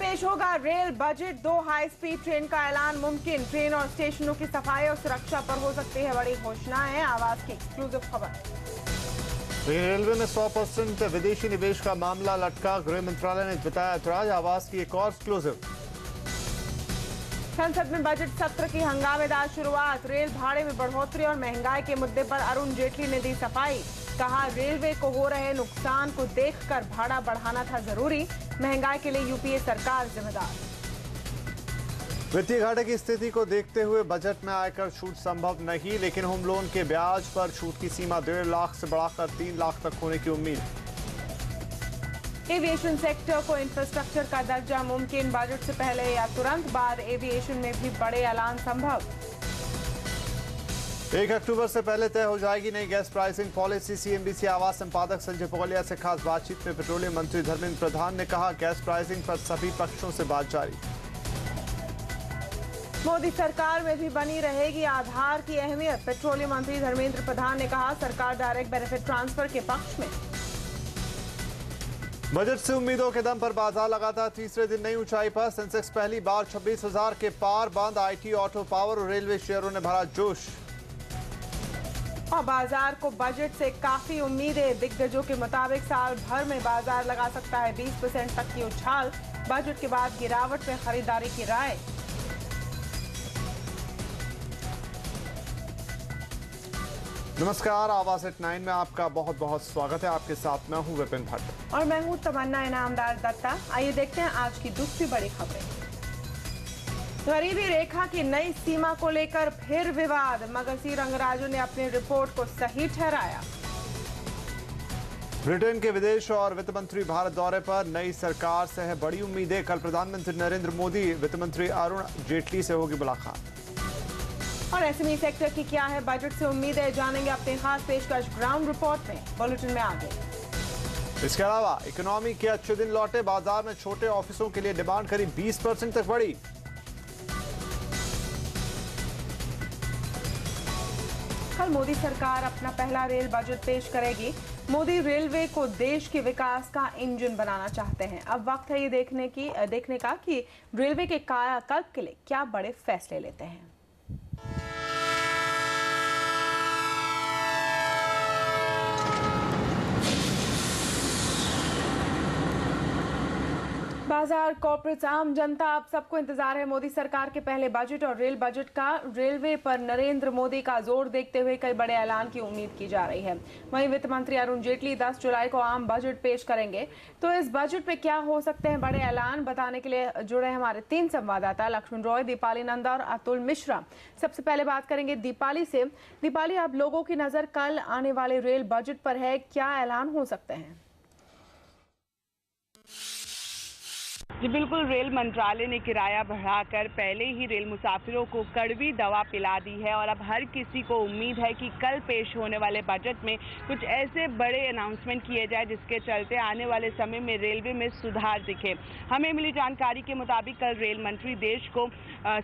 पेश होगा rail budget. 2 high speed train का ऐलान मुमकिन। ट्रेन और स्टेशनों की सफाई और सुरक्षा पर हो सकती है बड़ी घोषणाएं। आवाज की एक्सक्लूसिव खबर। रेलवे में 100% विदेशी निवेश का मामला लटका। गृह मंत्रालय ने बताया ऐतराज। आवाज की एक और एक्सक्लूसिव। संसद में बजट सत्र की हंगामेदार शुरुआत। रेल भाड़े में बढ़ोतरी और महंगाई के मुद्दे पर अरुण जेटली ने दी सफाई। कहा रेलवे को हो रहे नुकसान को देखकर भाड़ा बढ़ाना था जरूरी। महंगाई के लिए यूपीए सरकार जिम्मेदार। वित्तीय घाटे की स्थिति को देखते हुए बजट में आयकर छूट संभव नहीं, लेकिन होम लोन के ब्याज पर छूट की सीमा 1.5 लाख से बढ़ाकर 3 लाख तक होने की उम्मीद। एविएशन सेक्टर को इंफ्रास्ट्रक्चर का दर्जा मुमकिन। बजट से पहले या तुरंत बाद एविएशन में भी बड़े ऐलान संभव। 1 अक्टूबर से पहले तय हो जाएगी नई गैस प्राइसिंग पॉलिसी। सीएमबीसी आवाज संपादक संजय पोगलिया से खास बातचीत में पेट्रोलियम मंत्री धर्मेंद्र प्रधान ने कहा गैस प्राइसिंग पर सभी पक्षों से बात जारी। मोदी सरकार में भी बनी रहेगी आधार की अहमियत। पेट्रोलियम मंत्री धर्मेंद्र प्रधान ने कहा सरकार डायरेक्ट बेनिफिट ट्रांसफर के पक्ष में। बजट से उम्मीदों के दम पर बाजार लगातार तीसरे दिन नई ऊंचाई पर। सेंसेक्स पहली बार 26,000 के पार बंद। आईटी, ऑटो, पावर और रेलवे शेयरों ने भरा जोश। और बाजार को बजट से काफी उम्मीदें। दिग्गजों के मुताबिक साल भर में बाजार लगा सकता है 20% तक की उछाल। बजट के बाद गिरावट में खरीदारी की राय। नमस्कार, आवाज एट 9 में आपका बहुत बहुत स्वागत है। आपके साथ मैं हूं विपिन भट्ट और मैं हूं तमन्ना इनामदार दत्ता। आइए देखते हैं आज की दूसरी बड़ी खबरें। गरीबी रेखा की नई सीमा को लेकर फिर विवाद। मगर सी रंगराजू ने अपनी रिपोर्ट को सही ठहराया। ब्रिटेन के विदेश और वित्त मंत्री भारत दौरे पर। नई सरकार से है बड़ी उम्मीदें। कल प्रधानमंत्री नरेंद्र मोदी वित्त मंत्री अरुण जेटली से होगी मुलाकात। और एसएमई सेक्टर की क्या है बजट से उम्मीदें, जानेंगे अपने खास पेशकश ग्राउंड रिपोर्ट में। बुलेटिन में आगे। इसके अलावा इकोनॉमी के अच्छे दिन लौटे। बाजार में छोटे ऑफिसों के लिए डिमांड करीब 20% तक बढ़ी। कल मोदी सरकार अपना पहला रेल बजट पेश करेगी। मोदी रेलवे को देश के विकास का इंजन बनाना चाहते हैं। अब वक्त है ये देखने का कि रेलवे के कायाकल्प के लिए क्या बड़े फैसले लेते हैं। बाजार, कॉर्पोरेट्स, आम जनता, अब सबको इंतजार है मोदी सरकार के पहले बजट और रेल बजट का। रेलवे पर नरेंद्र मोदी का जोर देखते हुए कई बड़े ऐलान की उम्मीद की जा रही है। वहीं वित्त मंत्री अरुण जेटली 10 जुलाई को आम बजट पेश करेंगे। तो इस बजट पे क्या हो सकते हैं बड़े ऐलान, बताने के लिए जुड़े हमारे 3 संवाददाता लक्ष्मण रॉय, दीपाली नंदा और अतुल मिश्रा। सबसे पहले बात करेंगे दीपाली से। दीपाली, आप लोगों की नजर कल आने वाले रेल बजट पर है, क्या ऐलान हो सकते हैं? जी बिल्कुल, रेल मंत्रालय ने किराया बढ़ाकर पहले ही रेल मुसाफिरों को कड़वी दवा पिला दी है और अब हर किसी को उम्मीद है कि कल पेश होने वाले बजट में कुछ ऐसे बड़े अनाउंसमेंट किए जाए जिसके चलते आने वाले समय में रेलवे में सुधार दिखे। हमें मिली जानकारी के मुताबिक कल रेल मंत्री देश को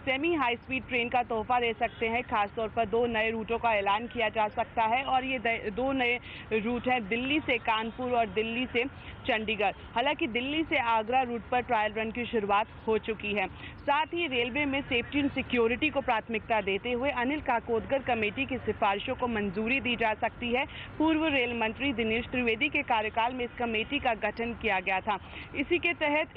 सेमी हाई स्पीड ट्रेन का तोहफा दे सकते हैं। खासतौर पर 2 नए रूटों का ऐलान किया जा सकता है और ये 2 नए रूट हैं दिल्ली से कानपुर और दिल्ली से चंडीगढ़। हालांकि दिल्ली से आगरा रूट पर ट्रायल रन की शुरुआत हो चुकी है। साथ ही रेलवे में सेफ्टी एंड सिक्योरिटी को प्राथमिकता देते हुए अनिल काकोदकर कमेटी की सिफारिशों को मंजूरी दी जा सकती है। पूर्व रेल मंत्री दिनेश त्रिवेदी के कार्यकाल में इस कमेटी का गठन किया गया था। इसी के तहत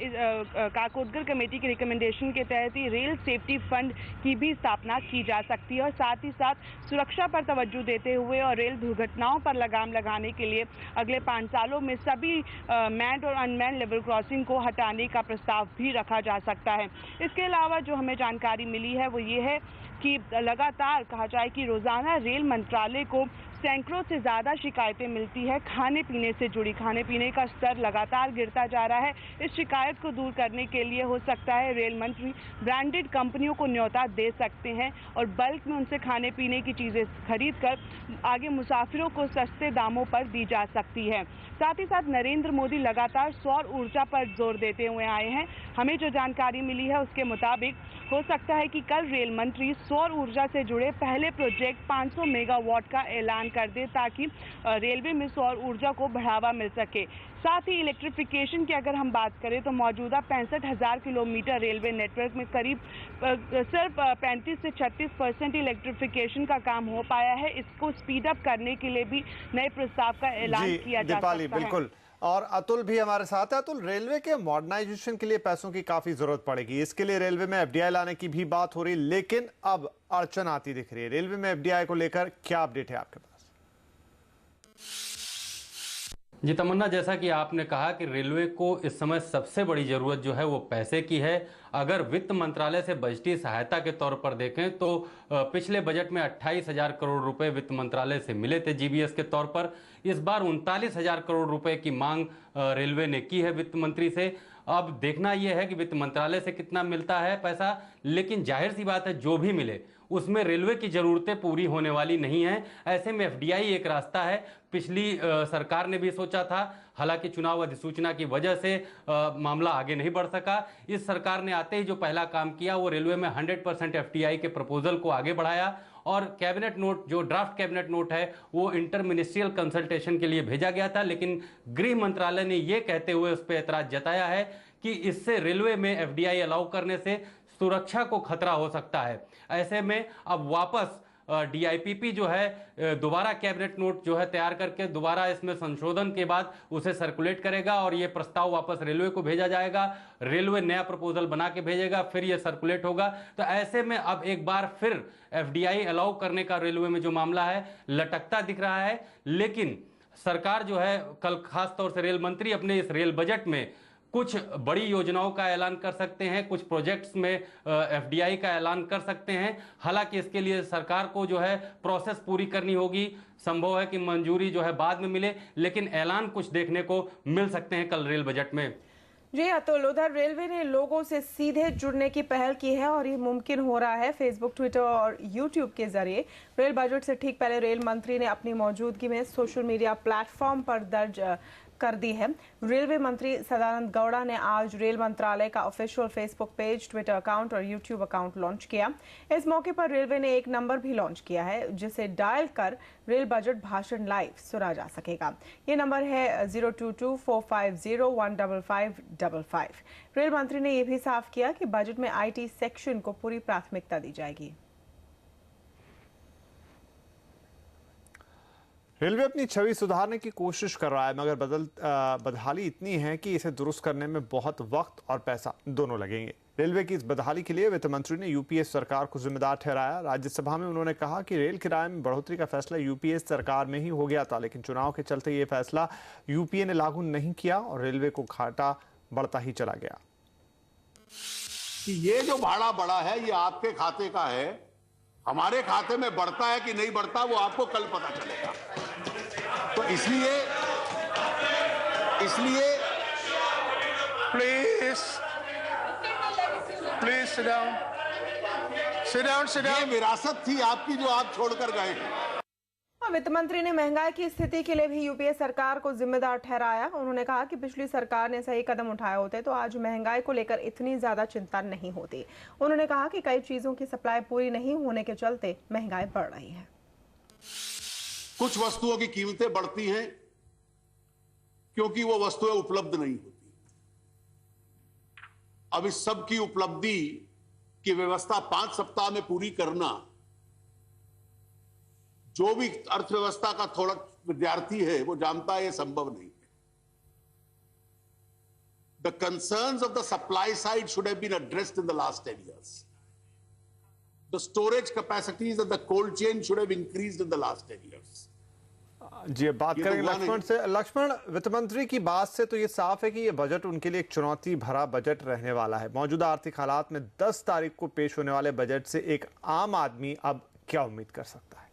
काकोदकर कमेटी के रिकमेंडेशन के तहत ही रेल सेफ्टी फंड की भी स्थापना की जा सकती है और साथ ही साथ सुरक्षा पर तवज्जो देते हुए और रेल दुर्घटनाओं पर लगाम लगाने के लिए अगले 5 सालों में सभी मैन्ड और अनमैन्ड लेवल क्रॉसिंग को हटाने का प्रस्ताव भी रखा जा सकता है। इसके अलावा जो हमें जानकारी मिली है वो ये है कि लगातार कहा जाए कि रोजाना रेल मंत्रालय को सैकड़ों से ज़्यादा शिकायतें मिलती है खाने पीने से जुड़ी। खाने पीने का स्तर लगातार गिरता जा रहा है। इस शिकायत को दूर करने के लिए हो सकता है रेल मंत्री ब्रांडेड कंपनियों को न्योता दे सकते हैं और बल्क में उनसे खाने पीने की चीज़ें खरीद कर आगे मुसाफिरों को सस्ते दामों पर दी जा सकती है। साथ ही साथ नरेंद्र मोदी लगातार सौर ऊर्जा पर जोर देते हुए आए हैं। हमें जो जानकारी मिली है उसके मुताबिक हो सकता है कि कल रेल मंत्री सौर ऊर्जा से जुड़े पहले प्रोजेक्ट 500 मेगावाट का ऐलान कर दे ताकि रेलवे में सौर ऊर्जा को बढ़ावा मिल सके। साथ ही इलेक्ट्रिफिकेशन की अगर हम बात करें तो मौजूदा 65,000 किलोमीटर रेलवे नेटवर्क में करीब सिर्फ 35 से 36% इलेक्ट्रिफिकेशन का काम हो पाया है। इसको स्पीड अप करने के लिए भी नए प्रस्ताव का ऐलान किया जा सकता है। बिल्कुल। और अतुल भी हमारे साथ है। अतुल, रेलवे के मॉडर्नाइजेशन के लिए पैसों की काफी जरूरत पड़ेगी। इसके लिए रेलवे में एफडीआई लाने की भी बात हो रही, लेकिन अब अड़चन आती दिख रही है। रेलवे में एफडीआई को लेकर क्या अपडेट है आपके पास? जी तमन्ना, जैसा कि आपने कहा कि रेलवे को इस समय सबसे बड़ी जरूरत जो है वो पैसे की है। अगर वित्त मंत्रालय से बजटीय सहायता के तौर पर देखें तो पिछले बजट में 28,000 करोड़ रुपए वित्त मंत्रालय से मिले थे जीबीएस के तौर पर। इस बार 39,000 करोड़ रुपए की मांग रेलवे ने की है वित्त मंत्री से। अब देखना यह है कि वित्त मंत्रालय से कितना मिलता है पैसा, लेकिन जाहिर सी बात है जो भी मिले उसमें रेलवे की जरूरतें पूरी होने वाली नहीं है। ऐसे में एफडीआई एक रास्ता है। पिछली सरकार ने भी सोचा था, हालांकि चुनाव अधिसूचना की वजह से मामला आगे नहीं बढ़ सका। इस सरकार ने आते ही जो पहला काम किया वो रेलवे में 100% एफडीआई के प्रपोजल को आगे बढ़ाया और कैबिनेट नोट, जो ड्राफ्ट कैबिनेट नोट है, वो इंटर मिनिस्ट्रियल कंसल्टेशन के लिए भेजा गया था। लेकिन गृह मंत्रालय ने यह कहते हुए उस पर ऐतराज जताया है कि इससे रेलवे में एफडीआई अलाउ करने से सुरक्षा को खतरा हो सकता है। ऐसे में अब वापस डीआईपीपी जो है दोबारा कैबिनेट नोट जो है तैयार करके दोबारा इसमें संशोधन के बाद उसे सर्कुलेट करेगा और ये प्रस्ताव वापस रेलवे को भेजा जाएगा। रेलवे नया प्रपोजल बना के भेजेगा, फिर ये सर्कुलेट होगा। तो ऐसे में अब एक बार फिर एफडीआई अलाउ करने का रेलवे में जो मामला है लटकता दिख रहा है। लेकिन सरकार जो है, कल खास तौर से रेल मंत्री अपने इस रेल बजट में कुछ बड़ी योजनाओं का ऐलान कर सकते हैं, कुछ प्रोजेक्ट्स में एफडीआई का ऐलान कर सकते हैं। हालांकि इसके लिए सरकार को जो है प्रोसेस पूरी करनी होगी। संभव है कि मंजूरी जो है बाद में मिले, लेकिन ऐलान कुछ देखने को मिल सकते हैं कल रेल बजट में। जी अतुल, उधर रेलवे ने लोगों से सीधे जुड़ने की पहल की है और ये मुमकिन हो रहा है फेसबुक, ट्विटर और यूट्यूब के जरिए। रेल बजट से ठीक पहले रेल मंत्री ने अपनी मौजूदगी में सोशल मीडिया प्लेटफॉर्म पर दर्ज कर दी है। रेलवे मंत्री सदानंद गौड़ा ने आज रेल मंत्रालय का official Facebook page, Twitter account और यूट्यूब अकाउंट लॉन्च किया। इस मौके पर रेलवे ने एक नंबर भी लॉन्च किया है जिसे डायल कर रेल बजट भाषण लाइव सुना जा सकेगा। ये नंबर है 022-450-15555। रेल मंत्री ने यह भी साफ किया कि बजट में आईटी सेक्शन को पूरी प्राथमिकता दी जाएगी। रेलवे अपनी छवि सुधारने की कोशिश कर रहा है, मगर बदहाली इतनी है कि इसे दुरुस्त करने में बहुत वक्त और पैसा दोनों लगेंगे। रेलवे की इस बदहाली के लिए वित्त मंत्री ने यूपीए सरकार को जिम्मेदार ठहराया। राज्यसभा में उन्होंने कहा कि रेल किराए में बढ़ोतरी का फैसला यूपीए सरकार में ही हो गया था, लेकिन चुनाव के चलते ये फैसला यूपीए ने लागू नहीं किया और रेलवे को घाटा बढ़ता ही चला गया। ये जो भाड़ा बढ़ा है ये आपके खाते का है, हमारे खाते में बढ़ता है कि नहीं बढ़ता वो आपको कल पता चलेगा। तो इसलिए प्लीज सिट डाउन। ये विरासत थी आपकी जो आप छोड़कर गए हैं। वित्त मंत्री ने महंगाई की स्थिति के लिए भी यूपीए सरकार को जिम्मेदार ठहराया। उन्होंने कहा कि पिछली सरकार ने सही कदम उठाए होते तो आज महंगाई को लेकर इतनी ज्यादा चिंता नहीं होती। उन्होंने कहा कि कई चीजों की सप्लाई पूरी नहीं होने के चलते महंगाई बढ़ रही है। कुछ वस्तुओं की कीमतें बढ़ती हैं क्योंकि वो वस्तुएं उपलब्ध नहीं होती। अब इस सब की उपलब्धि की व्यवस्था 5 सप्ताह में पूरी करना, जो भी अर्थव्यवस्था का थोड़ा विद्यार्थी है वो जानता है ये संभव नहीं है। The concerns of the supply side should have been addressed in the last 10 years. The storage capacities of the cold chain should have increased in the last 10 years. जी, बात करेंगे लक्ष्मण से। लक्ष्मण, वित्त मंत्री की बात से तो ये साफ है कि ये बजट उनके लिए एक चुनौती भरा बजट रहने वाला है। मौजूदा आर्थिक हालात में 10 तारीख को पेश होने वाले बजट से एक आम आदमी अब क्या उम्मीद कर सकता है?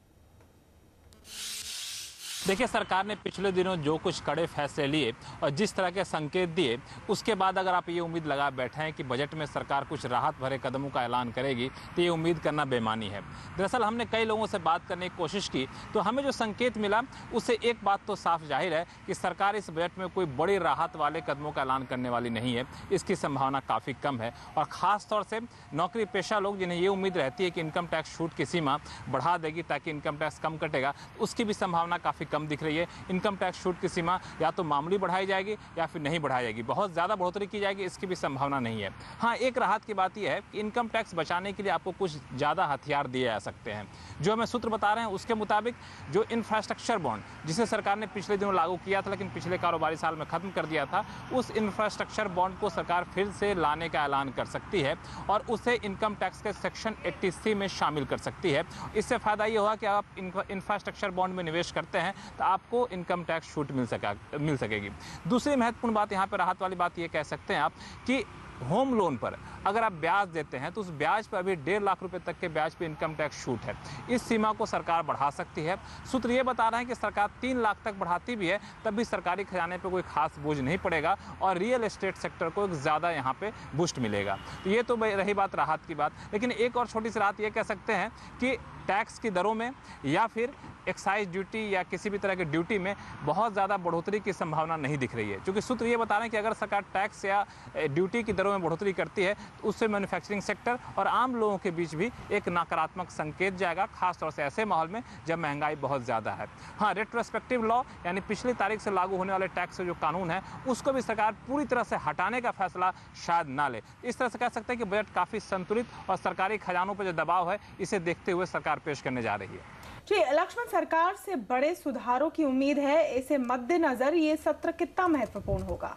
देखिए, सरकार ने पिछले दिनों जो कुछ कड़े फैसले लिए और जिस तरह के संकेत दिए, उसके बाद अगर आप ये उम्मीद लगा बैठे हैं कि बजट में सरकार कुछ राहत भरे कदमों का ऐलान करेगी, तो ये उम्मीद करना बेमानी है। दरअसल हमने कई लोगों से बात करने की कोशिश की, तो हमें जो संकेत मिला उससे एक बात तो साफ जाहिर है कि सरकार इस बजट में कोई बड़ी राहत वाले कदमों का ऐलान करने वाली नहीं है। इसकी संभावना काफ़ी कम है और ख़ास तौर से नौकरी पेशा लोग जिन्हें ये उम्मीद रहती है कि इनकम टैक्स छूट की सीमा बढ़ा देगी ताकि इनकम टैक्स कम कटेगा, उसकी भी संभावना काफ़ी कम दिख रही है। इनकम टैक्स छूट की सीमा या तो मामूली बढ़ाई जाएगी या फिर नहीं बढ़ाई जाएगी, बहुत ज़्यादा बढ़ोतरी की जाएगी, इसकी भी संभावना नहीं है। हाँ, एक राहत की बात यह है कि इनकम टैक्स बचाने के लिए आपको कुछ ज़्यादा हथियार दिए जा सकते हैं। जो हमें सूत्र बता रहे हैं उसके मुताबिक जो इंफ्रास्ट्रक्चर बॉन्ड जिसे सरकार ने पिछले दिनों लागू किया था लेकिन पिछले कारोबारी साल में खत्म कर दिया था, उस इंफ्रास्ट्रक्चर बॉन्ड को सरकार फिर से लाने का ऐलान कर सकती है और उसे इनकम टैक्स के सेक्शन 80C में शामिल कर सकती है। इससे फ़ायदा ये होगा कि आप इंफ्रास्ट्रक्चर बॉन्ड में निवेश करते हैं तो आपको इनकम टैक्स छूट मिल सकेगी। दूसरी महत्वपूर्ण बात यहाँ पर राहत वाली बात ये कह सकते हैं आप कि होम लोन पर अगर आप ब्याज देते हैं तो उस ब्याज पर अभी 1.5 लाख रुपए तक के ब्याज पे इनकम टैक्स छूट है। इस सीमा को सरकार बढ़ा सकती है। सूत्र ये बता रहे हैं कि सरकार 3 लाख तक बढ़ाती भी है तब भी सरकारी खजाने पे कोई खास बोझ नहीं पड़ेगा और रियल एस्टेट सेक्टर को ज़्यादा यहाँ पे बूस्ट मिलेगा। तो ये तो रही बात राहत की बात, लेकिन एक और छोटी सी राहत ये कह सकते हैं कि टैक्स की दरों में या फिर एक्साइज ड्यूटी या किसी भी तरह की ड्यूटी में बहुत ज़्यादा बढ़ोतरी की संभावना नहीं दिख रही है, क्योंकि सूत्र ये बता रहे हैं कि अगर सरकार टैक्स या ड्यूटी की दरों में बढ़ोतरी करती है तो उससे मैन्युफैक्चरिंग सेक्टर और आम लोगों के बीच भी एक नकारात्मक संकेत जाएगा, खासतौर से ऐसे माहौल में जब महंगाई बहुत ज़्यादा है। हाँ, रेट्रोस्पेक्टिव लॉ यानी पिछली तारीख से लागू होने वाले टैक्स जो कानून है उसको भी सरकार पूरी तरह से हटाने का फैसला शायद ना ले। इस तरह से कह सकते हैं कि बजट काफ़ी संतुलित और सरकारी खजानों पर जो दबाव है इसे देखते हुए सरकार पेश करने जा रही है। जी लक्ष्मण, सरकार से बड़े सुधारों की उम्मीद है, इसे मद्देनजर ये सत्र कितना महत्वपूर्ण होगा?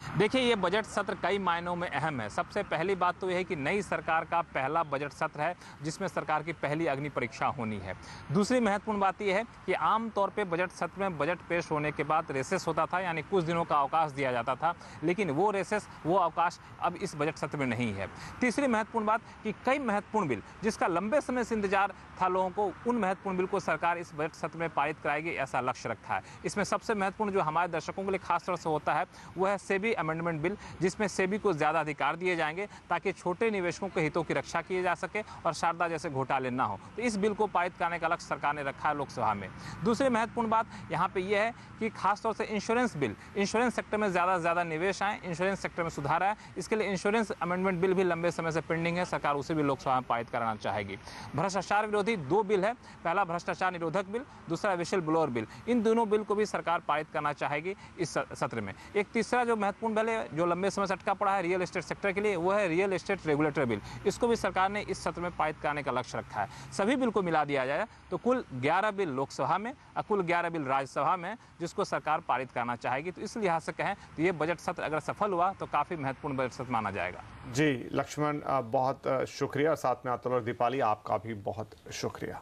देखिए, ये बजट सत्र कई मायनों में अहम है। सबसे पहली बात तो यह है कि नई सरकार का पहला बजट सत्र है जिसमें सरकार की पहली अग्नि परीक्षा होनी है। दूसरी महत्वपूर्ण बात यह है कि आम तौर पे बजट सत्र में बजट पेश होने के बाद रेसेस होता था, यानी कुछ दिनों का अवकाश दिया जाता था, लेकिन वो रेसेस वो अवकाश अब इस बजट सत्र में नहीं है। तीसरी महत्वपूर्ण बात कि कई महत्वपूर्ण बिल जिसका लंबे समय से इंतजार था लोगों को, उन महत्वपूर्ण बिल को सरकार इस बजट सत्र में पारित कराएगी, ऐसा लक्ष्य रखा है। इसमें सबसे महत्वपूर्ण जो हमारे दर्शकों के लिए खासतौर से होता है वह है सेबी अमेंडमेंट बिल, जिसमें सेबी को ज्यादा अधिकार दिए जाएंगे ताकि छोटे निवेशकों के हितों की रक्षा की जा सके और शारदा जैसे घोटाले ना हो। तो इस बिल को पारित करने का लक्ष्य सरकार ने रखा है लोकसभा में। दूसरी महत्वपूर्ण बात यहाँ पे यह है कि खासतौर से इंश्योरेंस बिल, इंश्योरेंस सेक्टर में ज़्यादा से ज़्यादा निवेश आए, इंश्योरेंस सेक्टर में सुधार आए, इसके लिए इंश्योरेंस अमेंडमेंट बिल भी लंबे समय से पेंडिंग है, सरकार उसे भी लोकसभा में पारित कराना चाहेगी। भ्रष्टाचार विरोधी 2 बिल है, पहला भ्रष्टाचार निरोधक बिल, दूसरा विशिल ब्लोअर बिल। इन दोनों बिल को भी सरकार पारित करना चाहेगी इस सत्र में। एक तीसरा जो महत्वपूर्ण बिल है जो लंबे समय से अटका पड़ा है रियल एस्टेट सेक्टर के लिए, वो है रियल एस्टेट रेगुलेटर बिल। इसको भी सरकार ने इस सत्र में पारित करने का लक्ष्य रखा है। सभी बिल को मिला दिया जाए तो कुल 11 बिल लोकसभा में और कुल 11 बिल राज्यसभा में जिसको सरकार पारित करना चाहेगी। तो इस लिहाज से कहें तो ये बजट सत्र अगर सफल हुआ तो काफी महत्वपूर्ण बजट सत्र माना जाएगा। जी लक्ष्मण, बहुत शुक्रिया, और साथ में आतुल और दीपाली आपका भी बहुत शुक्रिया।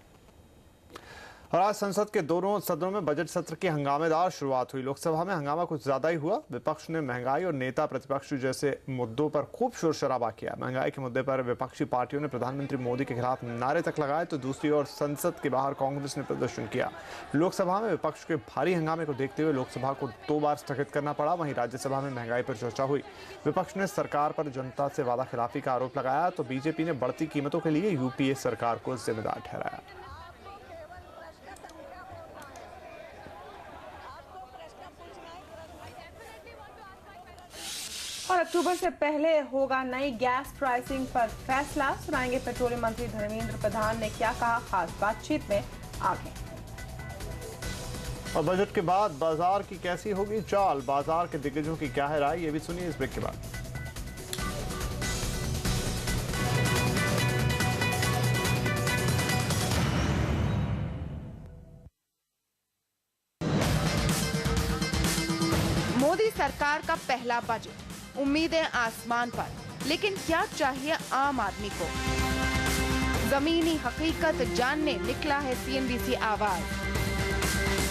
और आज संसद के दोनों सदनों में बजट सत्र की हंगामेदार शुरुआत हुई। लोकसभा में हंगामा कुछ ज्यादा ही हुआ। विपक्ष ने महंगाई और नेता प्रतिपक्ष जैसे मुद्दों पर खूब शोर शराबा किया। महंगाई के मुद्दे पर विपक्षी पार्टियों ने प्रधानमंत्री मोदी के खिलाफ नारे तक लगाए तो दूसरी ओर संसद के बाहर कांग्रेस ने प्रदर्शन किया। लोकसभा में विपक्ष के भारी हंगामे को देखते हुए लोकसभा को 2 बार स्थगित करना पड़ा। वहीं राज्यसभा में महंगाई पर चर्चा हुई। विपक्ष ने सरकार पर जनता से वादा खिलाफी का आरोप लगाया तो बीजेपी ने बढ़ती कीमतों के लिए यूपीए सरकार को जिम्मेदार ठहराया। और अक्टूबर से पहले होगा नई गैस प्राइसिंग पर फैसला, सुनाएंगे पेट्रोलियम मंत्री धर्मेंद्र प्रधान ने क्या कहा, खास बातचीत में आगे। और बजट के बाद बाजार की कैसी होगी चाल, बाजार के दिग्गजों की क्या है राय, ये भी सुनिए इस ब्रेक के बाद। मोदी सरकार का पहला बजट, उम्मीदें आसमान पर, लेकिन क्या चाहिए आम आदमी को? जमीनी हकीकत जानने निकला है सीएनबीसी आवाज।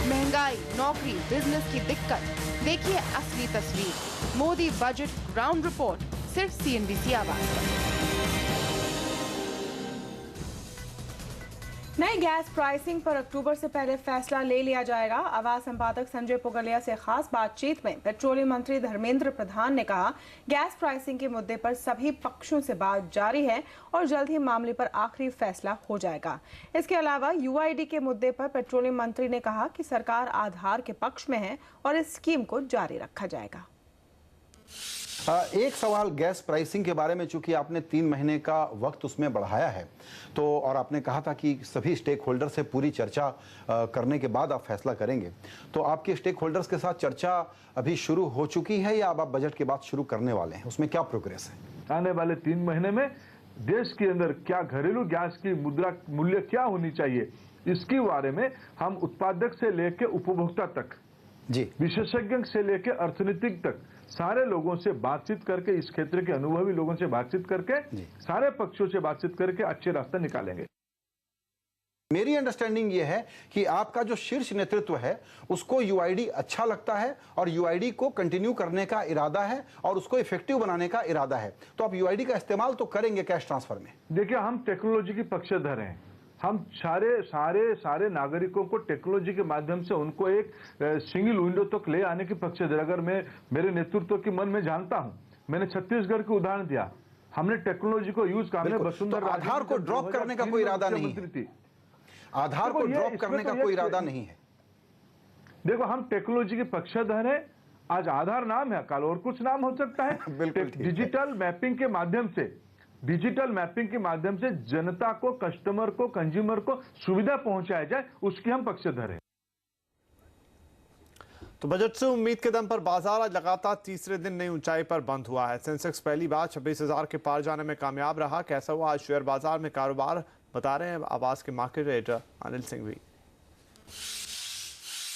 महंगाई, नौकरी, बिजनेस की दिक्कत, देखिए असली तस्वीर। मोदी बजट ग्राउंड रिपोर्ट सिर्फ सीएनबीसी आवाज पर। नई गैस प्राइसिंग पर अक्टूबर से पहले फैसला ले लिया जाएगा। आवाज संपादक संजय पुगलिया से खास बातचीत में पेट्रोलियम मंत्री धर्मेंद्र प्रधान ने कहा, गैस प्राइसिंग के मुद्दे पर सभी पक्षों से बात जारी है और जल्द ही मामले पर आखिरी फैसला हो जाएगा। इसके अलावा यूआईडी के मुद्दे पर पेट्रोलियम मंत्री ने कहा कि सरकार आधार के पक्ष में है और इस स्कीम को जारी रखा जाएगा। एक सवाल गैस प्राइसिंग के बारे में, चूंकि आपने 3 महीने का वक्त उसमें बढ़ाया है, तो और आपने कहा था कि सभी स्टेक होल्डर से पूरी चर्चा करने के बाद आप फैसला करेंगे, तो आपके स्टेक होल्डर्स के साथ चर्चा अभी शुरू हो चुकी है या अब आप बजट के बाद शुरू करने वाले हैं? उसमें क्या प्रोग्रेस है? आने वाले 3 महीने में देश के अंदर क्या घरेलू गैस की मुद्रा मूल्य क्या होनी चाहिए, इसके बारे में हम उत्पादक से लेकर उपभोक्ता तक जी, विशेषज्ञ से लेकर अर्थनीतिक तक सारे लोगों से बातचीत करके, इस क्षेत्र के अनुभवी लोगों से बातचीत करके, सारे पक्षों से बातचीत करके अच्छे रास्ते निकालेंगे। मेरी अंडरस्टैंडिंग ये है कि आपका जो शीर्ष नेतृत्व है उसको यूआईडी अच्छा लगता है और यूआईडी को कंटिन्यू करने का इरादा है और उसको इफेक्टिव बनाने का इरादा है, तो आप यूआईडी का इस्तेमाल तो करेंगे कैश ट्रांसफर में? देखिए, हम टेक्नोलॉजी की पक्षधर हैं। हम सारे नागरिकों को टेक्नोलॉजी के माध्यम से उनको एक सिंगल विंडो तक ले आने की पक्षधर। अगर मैं मेरे नेतृत्व के मन में जानता हूं, मैंने छत्तीसगढ़ का उदाहरण दिया, हमने टेक्नोलॉजी को यूज किया। हमने वसुंधरा आधार को ड्रॉप करने का कोई इरादा नहीं है। आधार को ड्रॉप करने का कोई इरादा नहीं है। देखो, हम टेक्नोलॉजी के पक्षधर हैं। आज आधार नाम है, कल और कुछ नाम हो सकता है। डिजिटल मैपिंग के माध्यम से जनता को, कस्टमर को, कंज्यूमर को सुविधा पहुंचाया जाए, उसकी हम पक्षधर हैं। तो बजट से उम्मीद के दम पर बाजार आज लगातार तीसरे दिन नई ऊंचाई पर बंद हुआ है। सेंसेक्स पहली बार 26,000 के पार जाने में कामयाब रहा। कैसा हुआ आज शेयर बाजार में कारोबार, बता रहे हैं आवाज के मार्केट रेटर अनिल सिंह भी।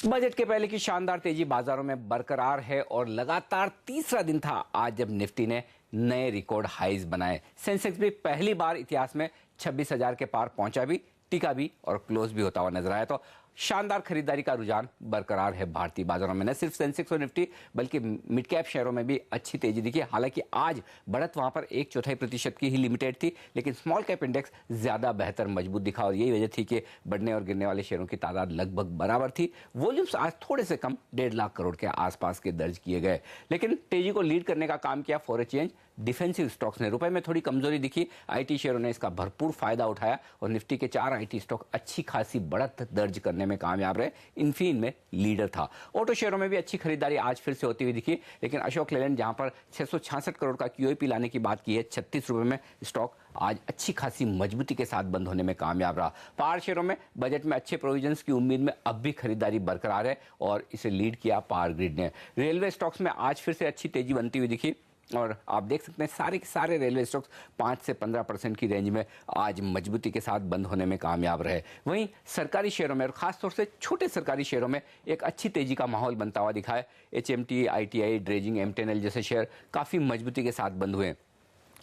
बजट के पहले की शानदार तेजी बाजारों में बरकरार है और लगातार तीसरा दिन था आज जब निफ्टी ने नए रिकॉर्ड हाईज बनाए। सेंसेक्स भी पहली बार इतिहास में 26,000 के पार पहुंचा भी, टिका भी और क्लोज भी होता हुआ नजर आया। तो शानदार खरीदारी का रुझान बरकरार है भारतीय बाजारों में। न सिर्फ सेंसेक्स और निफ्टी बल्कि मिड कैप शेयरों में भी अच्छी तेजी दिखी। हालांकि आज बढ़त वहां पर 1/4% की ही लिमिटेड थी, लेकिन स्मॉल कैप इंडेक्स ज्यादा बेहतर मजबूत दिखा और यही वजह थी कि बढ़ने और गिरने वाले शेयरों की तादाद लगभग बराबर थी। वॉल्यूम्स आज थोड़े से कम 1.5 लाख करोड़ के आसपास के दर्ज किए गए, लेकिन तेजी को लीड करने का काम किया for a change defensive stocks ने। रुपए में थोड़ी कमजोरी दिखी, आईटी शेयरों ने इसका भरपूर फायदा उठाया और निफ्टी के 4 आईटी स्टॉक अच्छी खासी बढ़त दर्ज करने में कामयाब रहे। इन्फीन में लीडर था। ऑटो शेयरों में भी अच्छी खरीदारी आज फिर से होती हुई दिखी, लेकिन अशोक लेलैंड जहां पर 666 करोड़ का क्यूआईपी लाने की बात की है, 36 रुपए में स्टॉक आज अच्छी खासी मजबूती के साथ बंद होने में कामयाब रहा। पावर शेयरों में बजट में अच्छे प्रोविजंस की उम्मीद में अब भी खरीदारी बरकरार है और इसे लीड किया पावर ग्रिड ने। रेलवे स्टॉक्स में आज फिर से अच्छी तेजी बनती हुई दिखी और आप देख सकते हैं सारे के सारे रेलवे स्टॉक्स 5 से 15% की रेंज में आज मजबूती के साथ बंद होने में कामयाब रहे। वहीं सरकारी शेयरों में और खासतौर से छोटे सरकारी शेयरों में एक अच्छी तेजी का माहौल बनता हुआ दिखा है। एचएमटी, आईटीआई, ड्रेजिंग, एमटेनएल जैसे शेयर काफी मजबूती के साथ बंद हुए।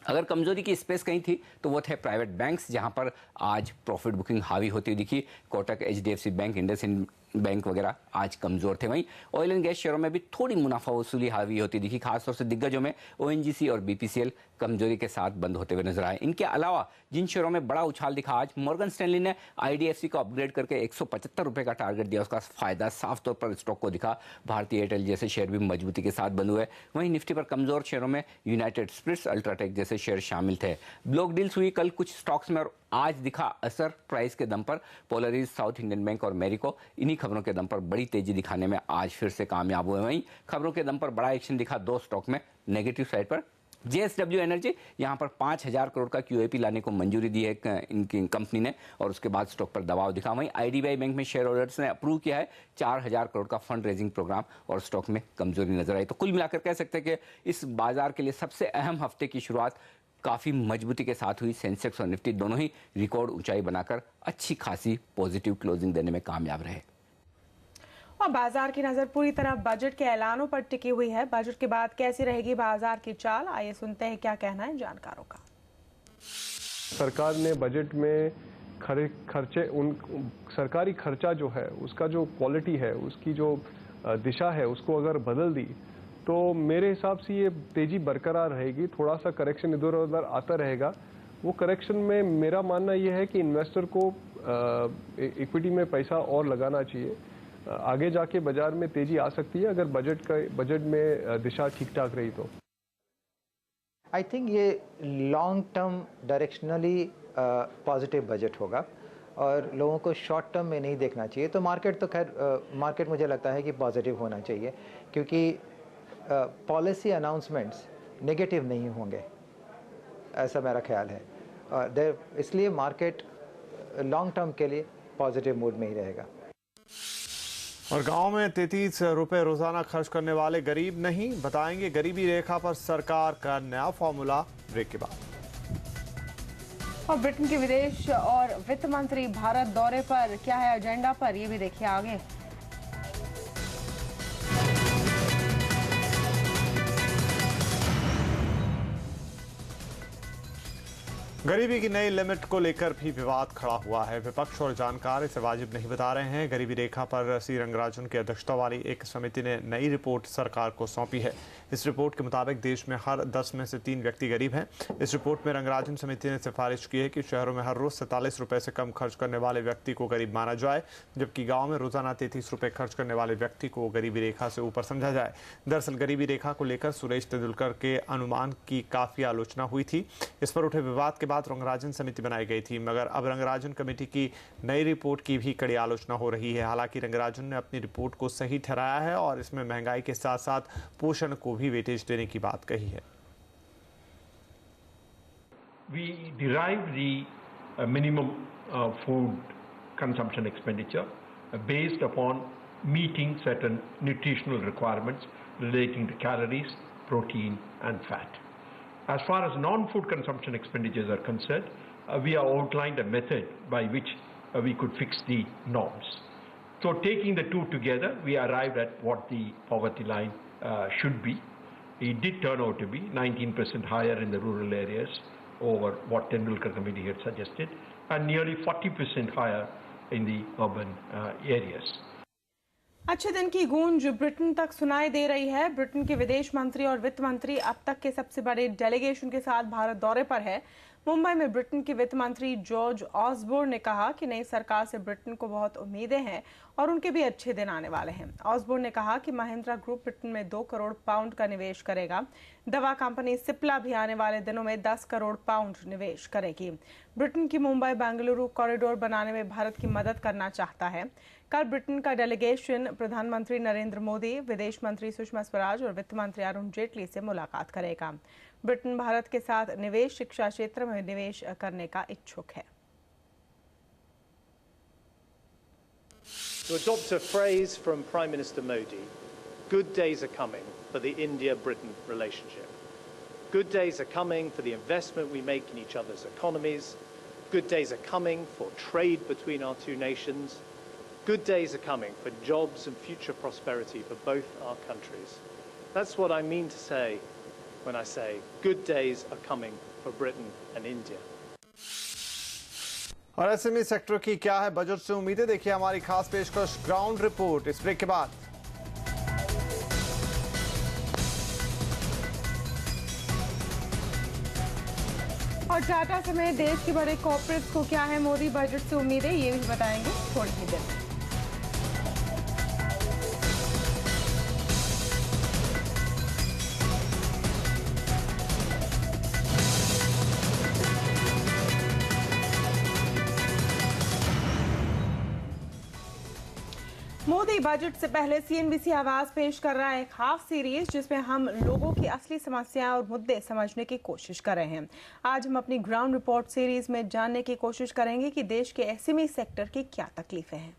अगर कमजोरी की स्पेस कहीं थी तो वो थे प्राइवेट बैंक्स, जहां पर आज प्रॉफिट बुकिंग हावी होती दिखी। Kotak, HDFC bank, IndusInd bank वगैरह आज कमजोर थे। वहीं ऑयल एंड गैस शेयरों में भी थोड़ी मुनाफा वसूली हावी होती दिखी। खासतौर से दिग्गजों में ओएनजीसी और बीपीसीएल कमजोरी के साथ बंद होते हुए नजर आए। इनके अलावा जिन शेयरों में बड़ा उछाल दिखा, आज मॉर्गन स्टैनली ने आईडीएफसी को अपग्रेड करके 175 रुपए का टारगेट दिया, उसका फायदा साफ तौर पर स्टॉक को दिखा। भारतीय एयरटेल जैसे शेयर भी मजबूती के साथ बंद हुए। वहीं निफ्टी पर कमजोर शेयरों में यूनाइटेड स्पिरिट्स, अल्ट्राटेक जैसे शेयर शामिल थे। ब्लॉक डील्स हुई कल कुछ स्टॉक्स में और आज दिखा असर प्राइस के दम पर। पोलरीज, साउथ इंडियन बैंक और मेरिको इन्हीं खबरों के दम पर बड़ी तेजी दिखाने में आज फिर से कामयाब हुए। वहीं खबरों के दम पर बड़ा एक्शन दिखा 2 स्टॉक में नेगेटिव साइड पर। जेएसडब्ल्यू एनर्जी यहां पर 5,000 करोड़ का क्यूआईपी लाने को मंजूरी दी है इनकी कंपनी ने और उसके बाद स्टॉक पर दबाव दिखा। वहीं आईडीबीआई बैंक में शेयर होल्डर्स ने अप्रूव किया है 4,000 करोड़ का फंड रेजिंग प्रोग्राम और स्टॉक में कमजोरी नजर आई। तो कुल मिलाकर कह सकते हैं कि इस बाजार के लिए सबसे अहम हफ्ते की शुरुआत काफी मजबूती के साथ हुई। सेंसेक्स और निफ्टी दोनों ही रिकॉर्ड ऊंचाई बनाकर अच्छी खासी पॉजिटिव क्लोजिंग देने में कामयाब रहे। और बाजार की नजर पूरी तरह बजट के ऐलानों पर टिकी हुई है। बजट के बाद कैसी रहेगी बाजार की चाल, आइए सुनते हैं क्या कहना है जानकारों का। सरकार ने बजट में खर्चे सरकारी खर्चा जो है उसका जो क्वालिटी है, उसकी जो दिशा है, उसको अगर बदल दी तो मेरे हिसाब से ये तेजी बरकरार रहेगी। थोड़ा सा करेक्शन इधर उधर आता रहेगा वो करेक्शन में मेरा मानना ये है कि इन्वेस्टर को इक्विटी में पैसा और लगाना चाहिए। आगे जाके बाजार में तेजी आ सकती है अगर बजट में दिशा ठीक ठाक रही तो। आई थिंक ये long term directionally positive budget होगा और लोगों को शॉर्ट टर्म में नहीं देखना चाहिए। तो मार्केट तो खैर मार्केट मुझे लगता है कि पॉजिटिव होना चाहिए, क्योंकि पॉलिसी अनाउंसमेंट्स नेगेटिव नहीं होंगे, ऐसा मेरा ख्याल है। इसलिए मार्केट लॉन्ग टर्म के लिए पॉजिटिव मूड में ही रहेगा। और गांव में 33 रुपए रोजाना खर्च करने वाले गरीब नहीं, बताएंगे गरीबी रेखा पर सरकार का नया फॉर्मूला ब्रेक के बाद। और ब्रिटेन के विदेश और वित्त मंत्री भारत दौरे पर, क्या है एजेंडा पर, ये भी देखिए आगे। गरीबी की नई लिमिट को लेकर भी विवाद खड़ा हुआ है। विपक्ष और जानकार इसे वाजिब नहीं बता रहे हैं। गरीबी रेखा पर सी रंगराजन की अध्यक्षता वाली एक समिति ने नई रिपोर्ट सरकार को सौंपी है। इस रिपोर्ट के मुताबिक देश में हर 10 में से 3 व्यक्ति गरीब हैं। इस रिपोर्ट में रंगराजन समिति ने सिफारिश की है कि शहरों में हर रोज 47 रुपए से कम खर्च करने वाले व्यक्ति को गरीब माना जाए, जबकि गाँव में रोजाना 33 रुपए खर्च करने वाले व्यक्ति को गरीबी रेखा से ऊपर समझा जाए। दरअसल गरीबी रेखा को लेकर सुरेश तेंदुलकर के अनुमान की काफी आलोचना हुई थी। इस पर उठे विवाद के बाद रंगराजन समिति बनाई गई थी, मगर अब रंगराजन कमेटी की नई रिपोर्ट की भी कड़ी आलोचना हो रही है। हालांकि रंगराजन ने अपनी रिपोर्ट को सही ठहराया है और इसमें महंगाई के साथ साथ पोषण को भी वेटेज देने की बात कही है। We derive the minimum food consumption expenditure based upon meeting certain nutritional requirements relating to calories, protein and fat. As far as non-food consumption expenditures are concerned, we have outlined a method by which we could fix the norms. So taking the two together, we arrived at what the poverty line should be. It did turn out to be 19% higher in the rural areas over what Tendulkar Committee had suggested, and nearly 40% higher in the urban areas. अच्छे दिन की गूंज Britain तक सुनाई दे रही है। Britain के विदेश मंत्री और वित्त मंत्री अब तक के सबसे बड़े डेलीगेशन के साथ भारत दौरे पर है। मुंबई में ब्रिटेन के वित्त मंत्री जॉर्ज ऑसबोर्न ने कहा कि नई सरकार से ब्रिटेन को बहुत उम्मीदें हैं और उनके भी अच्छे दिन आने वाले हैं। ऑसबोर्न ने कहा कि महिंद्रा ग्रुप ब्रिटेन में 2 करोड़ पाउंड का निवेश करेगा। दवा कंपनी सिप्ला भी आने वाले दिनों में 10 करोड़ पाउंड निवेश करेगी। ब्रिटेन की मुंबई बेंगलुरु कॉरिडोर बनाने में भारत की मदद करना चाहता है। कल ब्रिटेन का डेलीगेशन प्रधानमंत्री नरेंद्र मोदी, विदेश मंत्री सुषमा स्वराज और वित्त मंत्री अरुण जेटली से मुलाकात करेगा। ब्रिटेन भारत के साथ निवेश, शिक्षा क्षेत्र में निवेश करने का इच्छुक है। To adopt a phrase from Prime Minister Modi, good days are coming for the India-Britain relationship. Good days are coming for the investment we make in each other's economies. Good days are coming for trade between our two nations. Good days are coming for jobs and future prosperity for both our countries. That's what I mean to say when I say good days are coming for Britain and India. और SME sector की क्या है budget से उम्मीदें, देखिए हमारी खास पेशकश ग्राउंड रिपोर्ट इस ब्रेक के बाद। और टाटा समेत देश के बड़े कॉर्पोरेट्स को क्या है मोदी बजट से उम्मीदें, ये भी बताएंगे थोड़ी ही देर में। मोदी बजट से पहले सीएनबीसी आवाज पेश कर रहा है एक खास सीरीज जिसमें हम लोगों की असली समस्याएं और मुद्दे समझने की कोशिश कर रहे हैं। आज हम अपनी ग्राउंड रिपोर्ट सीरीज में जानने की कोशिश करेंगे कि देश के एसएमई सेक्टर की क्या तकलीफें हैं।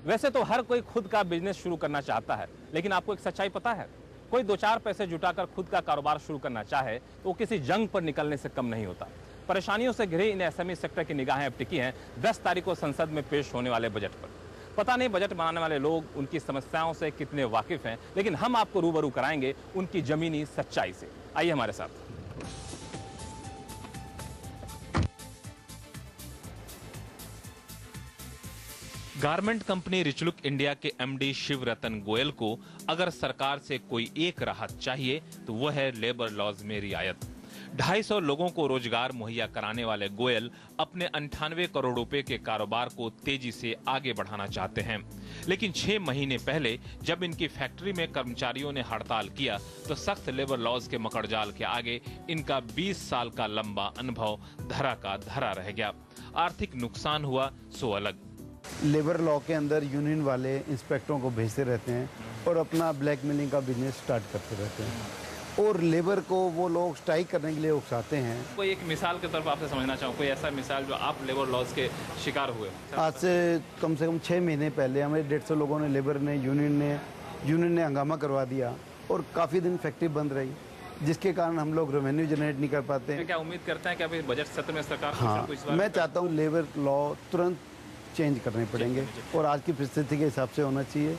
वैसे तो हर कोई खुद का बिजनेस शुरू करना चाहता है, लेकिन आपको एक सच्चाई पता है, कोई 2-4 पैसे जुटाकर खुद का कारोबार शुरू करना चाहे तो वो किसी जंग पर निकलने से कम नहीं होता। परेशानियों से घिरे इन एसएमई सेक्टर की निगाहें अब टिकी हैं 10 तारीख को संसद में पेश होने वाले बजट पर। पता नहीं बजट बनाने वाले लोग उनकी समस्याओं से कितने वाकिफ हैं, लेकिन हम आपको रूबरू कराएंगे उनकी जमीनी सच्चाई से। आइए हमारे साथ। गारमेंट कंपनी रिचलुक इंडिया के एमडी शिव रतन गोयल को अगर सरकार से कोई एक राहत चाहिए तो वह है लेबर लॉज में रियायत। 250 लोगों को रोजगार मुहैया कराने वाले गोयल अपने 98 करोड़ रुपए के कारोबार को तेजी से आगे बढ़ाना चाहते हैं, लेकिन 6 महीने पहले जब इनकी फैक्ट्री में कर्मचारियों ने हड़ताल किया तो सख्त लेबर लॉज के मकड़जाल के आगे इनका 20 साल का लंबा अनुभव धरा का धरा रह गया। आर्थिक नुकसान हुआ सो अलग। लेबर लॉ के अंदर यूनियन वाले इंस्पेक्टरों को भेजते रहते हैं और अपना ब्लैकमेलिंग का बिजनेस स्टार्ट करते रहते हैं और लेबर को वो लोग स्ट्राइक करने के लिए उकसाते हैं। कोई एक मिसाल के तौर पर आपसे समझना चाहूँ, कोई ऐसा मिसाल जो आप लेबर लॉज के शिकार हुए? आज से कम 6 महीने पहले हमें 150 लोगों ने लेबर ने यूनियन ने हंगामा करवा दिया और काफ़ी दिन फैक्ट्री बंद रही, जिसके कारण हम लोग रेवेन्यू जनरेट नहीं कर पाते हैं। क्या उम्मीद करते हैं कि अभी बजट सत्र में सरकार? हाँ, मैं चाहता हूँ लेबर लॉ तुरंत चेंज करने पड़ेंगे और आज की परिस्थिति के हिसाब से होना चाहिए।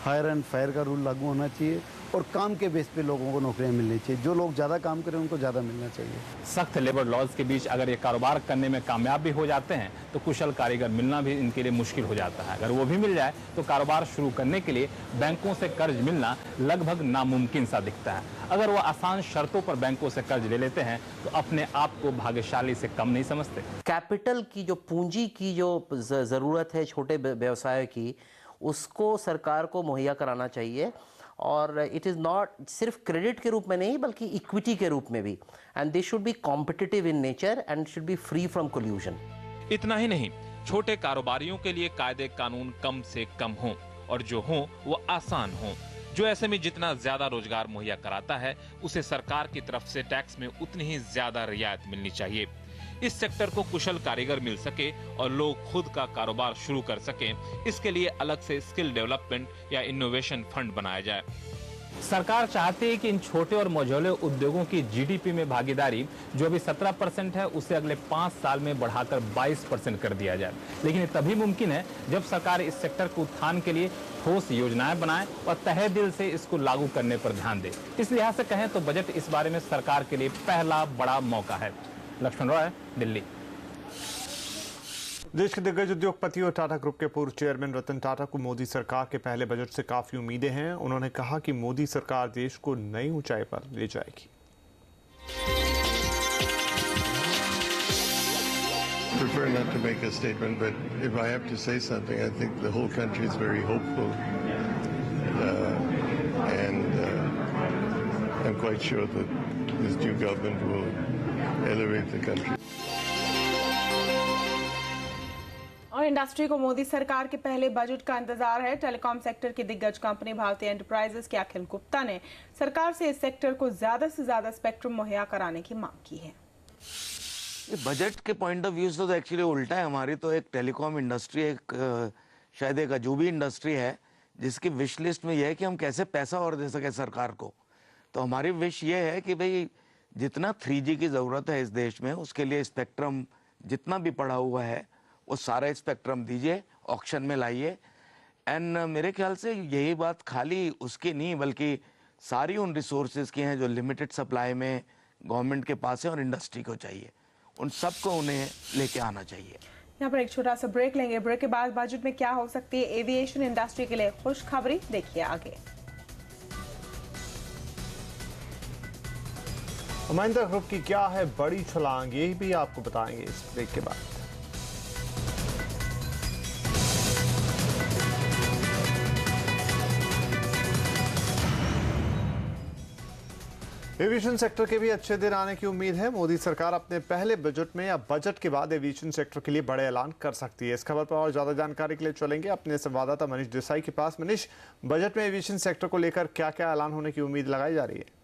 हायर एंड फायर का रूल लागू होना चाहिए और काम के बेस पे लोगों को नौकरियां मिलनी चाहिए। जो लोग ज़्यादा काम करें उनको ज़्यादा मिलना चाहिए। सख्त लेबर लॉज के बीच अगर ये कारोबार करने में कामयाब भी हो जाते हैं तो कुशल कारीगर मिलना भी इनके लिए मुश्किल हो जाता है। अगर वो भी मिल जाए तो कारोबार शुरू करने के लिए बैंकों से कर्ज मिलना लगभग नामुमकिन सा दिखता है। अगर वो आसान शर्तों पर बैंकों से कर्ज ले लेते हैं तो अपने आप को भाग्यशाली से कम नहीं समझते। कैपिटल की जो पूंजी की जो ज़रूरत है छोटे व्यवसायों की, उसको सरकार को मुहैया कराना चाहिए और इट इज़ नॉट सिर्फ क्रेडिट के रूप में नहीं बल्कि इक्विटी के रूप में भी। And they should be competitive in nature and should be free from collision. इतना ही नहीं, छोटे कारोबारियों के लिए कायदे कानून कम से कम हों और जो हों वो आसान हों। जो ऐसे में जितना ज्यादा रोजगार मुहैया कराता है उसे सरकार की तरफ से टैक्स में उतनी ही ज्यादा रियायत मिलनी चाहिए। इस सेक्टर को कुशल कारीगर मिल सके और लोग खुद का कारोबार शुरू कर सकें, इसके लिए अलग से स्किल डेवलपमेंट या इनोवेशन फंड बनाया जाए। सरकार चाहती है कि इन छोटे और मझोले उद्योगों की जीडीपी में भागीदारी जो अभी 17% है उसे अगले 5 साल में बढ़ाकर 22% कर दिया जाए। लेकिन ये तभी मुमकिन है जब सरकार इस सेक्टर के उत्थान के लिए ठोस योजनाएं बनाए और तहे दिल से इसको लागू करने पर ध्यान दे। इस लिहाज से कहें तो बजट इस बारे में सरकार के लिए पहला बड़ा मौका है। लक्ष्मण रॉय, दिल्ली। देश के दिग्गज उद्योगपति और टाटा ग्रुप के पूर्व चेयरमैन रतन टाटा को मोदी सरकार के पहले बजट से काफी उम्मीदें हैं। उन्होंने कहा कि मोदी सरकार देश को नई ऊंचाई पर ले जाएगी। prefer not to make a statement, but if I have to say something, I think the whole country is very hopeful, and I'm quite sure that this new government will elevate the country. और industry को मोदी सरकार के पहले budget का इंतजार है। Telecom sector की दिग्गज कंपनी भारतीय एंटरप्राइजेस के अखिल गुप्ता ने सरकार से इस सेक्टर को ज्यादा से ज्यादा स्पेक्ट्रम मुहैया कराने की मांग की है। ये बजट के पॉइंट ऑफ व्यू से तो एक्चुअली उल्टा है। हमारी तो एक टेलीकॉम इंडस्ट्री, एक शायद एक अजूबी इंडस्ट्री है जिसकी विश लिस्ट में यह है कि हम कैसे पैसा और दे सके सरकार को। तो हमारी विश ये है कि भाई जितना 3G की ज़रूरत है इस देश में, उसके लिए स्पेक्ट्रम जितना भी पड़ा हुआ है वो सारा स्पेक्ट्रम दीजिए, ऑक्शन में लाइए। एंड मेरे ख्याल से यही बात खाली उसकी नहीं बल्कि सारी उन रिसोर्सेज की हैं जो लिमिटेड सप्लाई में गवर्नमेंट के पास है और इंडस्ट्री को चाहिए, उन सबको उन्हें लेके आना चाहिए। यहाँ पर एक छोटा सा ब्रेक लेंगे। ब्रेक के बाद बजट में क्या हो सकती है एविएशन इंडस्ट्री के लिए खुशखबरी, देखिए आगे। महिंद्रा ग्रुप की क्या है बड़ी छलांग, यही भी आपको बताएंगे इस ब्रेक के बाद। एविएशन सेक्टर के भी अच्छे दिन आने की उम्मीद है। मोदी सरकार अपने पहले बजट में या बजट के बाद एविएशन सेक्टर के लिए बड़े ऐलान कर सकती है। इस खबर पर और ज्यादा जानकारी के लिए चलेंगे अपने संवाददाता मनीष देसाई के पास। मनीष, बजट में एविएशन सेक्टर को लेकर क्या क्या ऐलान होने की उम्मीद लगाई जा रही है?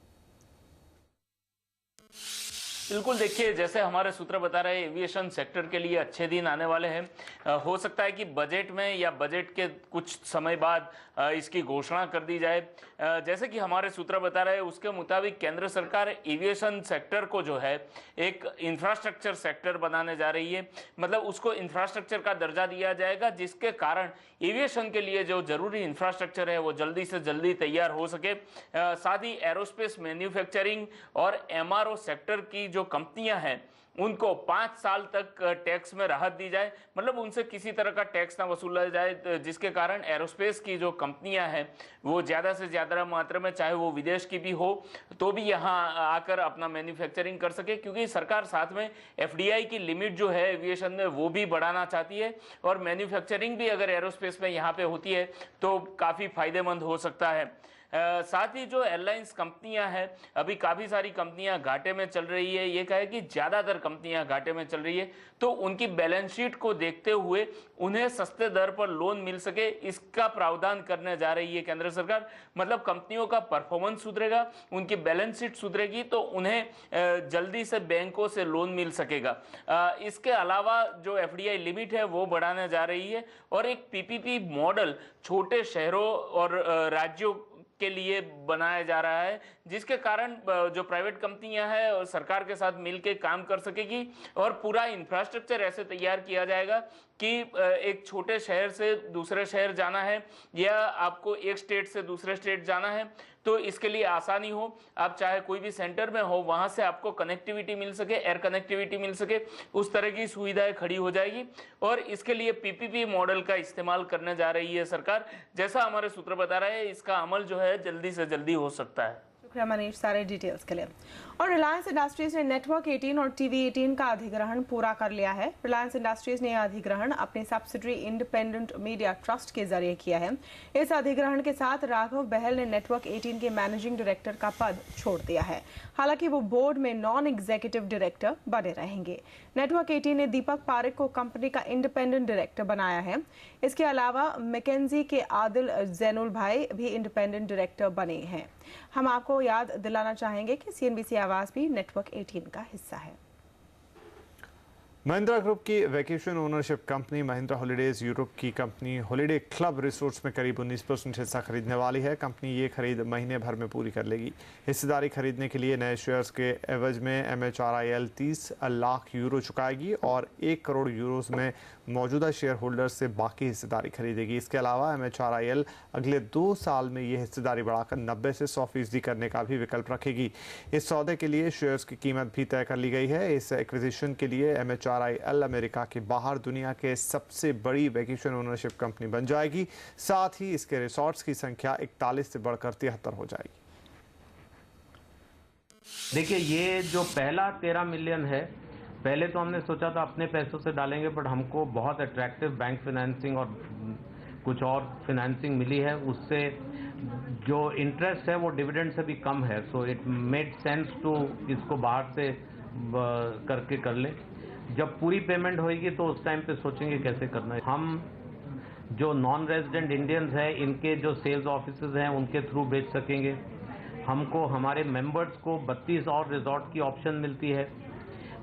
बिल्कुल, देखिए जैसे हमारे सूत्र बता रहे हैं एविएशन सेक्टर के लिए अच्छे दिन आने वाले हैं। हो सकता है कि बजट में या बजट के कुछ समय बाद इसकी घोषणा कर दी जाए। जैसे कि हमारे सूत्र बता रहे हैं उसके मुताबिक केंद्र सरकार एविएशन सेक्टर को जो है एक इंफ्रास्ट्रक्चर सेक्टर बनाने जा रही है। मतलब उसको इंफ्रास्ट्रक्चर का दर्जा दिया जाएगा जिसके कारण एविएशन के लिए जो जरूरी इंफ्रास्ट्रक्चर है वो जल्दी से जल्दी तैयार हो सके। साथ ही एरोस्पेस मैन्युफैक्चरिंग और MRO सेक्टर की जो जो कंपनियां हैं उनको 5 साल तक टैक्स में राहत दी जाए, मतलब उनसे किसी तरह का टैक्स ना वसूला जाए, जिसके कारण एरोस्पेस की जो कंपनियां हैं वो ज़्यादा से ज़्यादा मात्रा में, चाहे वो विदेश की भी हो, तो भी यहाँ आकर अपना मैन्युफैक्चरिंग कर सके, क्योंकि सरकार साथ में FDI की लिमिट जो है एविएशन में वो भी बढ़ाना चाहती है और मैन्युफैक्चरिंग भी अगर एरोस्पेस में यहाँ पे होती है तो काफ़ी फायदेमंद हो सकता है। साथ ही जो एयरलाइंस कंपनियां हैं, अभी काफ़ी सारी कंपनियां घाटे में चल रही है, ये कहे कि ज़्यादातर कंपनियां घाटे में चल रही है, तो उनकी बैलेंस शीट को देखते हुए उन्हें सस्ते दर पर लोन मिल सके, इसका प्रावधान करने जा रही है केंद्र सरकार। मतलब कंपनियों का परफॉर्मेंस सुधरेगा, उनकी बैलेंस शीट सुधरेगी तो उन्हें जल्दी से बैंकों से लोन मिल सकेगा। इसके अलावा जो FDI लिमिट है वो बढ़ाने जा रही है और एक PPP मॉडल छोटे शहरों और राज्यों के लिए बनाया जा रहा है, जिसके कारण जो प्राइवेट कंपनियां हैं और सरकार के साथ मिलकर काम कर सकेगी और पूरा इंफ्रास्ट्रक्चर ऐसे तैयार किया जाएगा कि एक छोटे शहर से दूसरे शहर जाना है या आपको एक स्टेट से दूसरे स्टेट जाना है तो इसके लिए आसानी हो। आप चाहे कोई भी सेंटर में हो, वहां से आपको कनेक्टिविटी मिल सके, एयर कनेक्टिविटी मिल सके, उस तरह की सुविधाएं खड़ी हो जाएगी और इसके लिए PPP मॉडल का इस्तेमाल करने जा रही है सरकार। जैसा हमारे सूत्र बता रहे हैं, इसका अमल जो है जल्दी से जल्दी हो सकता है। शुक्रिया मनीष सारे डिटेल्स के लिए। और रिलायंस इंडस्ट्रीज ने नेटवर्क 18 और TV 18 का अधिग्रहण पूरा कर लिया है। रिलायंस इंडस्ट्रीज ने यह अधिग्रहण अपने सब्सिडरी इंडिपेंडेंट मीडिया ट्रस्ट के जरिए किया है। इस अधिग्रहण के साथ राघव बहल ने नेटवर्क 18 के मैनेजिंग डायरेक्टर का पद छोड़ दिया है। हालांकि वो बोर्ड में नॉन एग्जीक्यूटिव डायरेक्टर बने रहेंगे। नेटवर्क 18 ने दीपक पारेख को कंपनी का इंडिपेंडेंट डायरेक्टर बनाया है। इसके अलावा मैकेंजी के आदिल जैनुल भाई भी इंडिपेंडेंट डायरेक्टर बने हैं। हम आपको याद दिलाना चाहेंगे कि CNBC आवाज भी नेटवर्क 18 का हिस्सा है। महिंद्रा ग्रुप की vacation ownership company Mahindra holidays Europe की कंपनी हॉलिडे क्लब रिसोर्ट्स में करीब 19% हिस्सा खरीदने वाली है। कंपनी ये खरीद महीने भर में पूरी कर लेगी। हिस्सेदारी खरीदने के लिए नए शेयर्स के एवज में MHRIL 30 लाख यूरो चुकाएगी और 1 करोड़ यूरोस में मौजूदा शेयर होल्डर्स से बाकी हिस्सेदारी खरीदेगी। इसके अलावा MHRIL अगले 2 साल में ये हिस्सेदारी बढ़ाकर 90 से 100% करने का भी विकल्प रखेगी। इस सौदे के लिए शेयर्स की कीमत भी तय कर ली गई है। इस एक्विजिशन के लिए MHRIL अमेरिका के बाहर दुनिया के सबसे बड़ी वैकेशन ओनरशिप कंपनी बन जाएगी। साथ ही इसके रिसोर्ट्स की संख्या 41 से बढ़कर 73 हो जाएगी। देखिए, ये जो पहला 13 मिलियन है, पहले तो हमने सोचा था अपने पैसों से डालेंगे, बट हमको बहुत अट्रैक्टिव बैंक फाइनेंसिंग और कुछ और फाइनेंसिंग मिली है। उससे जो इंटरेस्ट है वो डिविडेंड से भी कम है। So it made sense to इसको बाहर से करके कर ले। जब पूरी पेमेंट होगी तो उस टाइम पे सोचेंगे कैसे करना है। हम जो नॉन रेजिडेंट इंडियंस हैं, इनके जो सेल्स ऑफिसेज हैं उनके थ्रू बेच सकेंगे। हमको हमारे मेंबर्स को 32 और रिजॉर्ट की ऑप्शन मिलती है।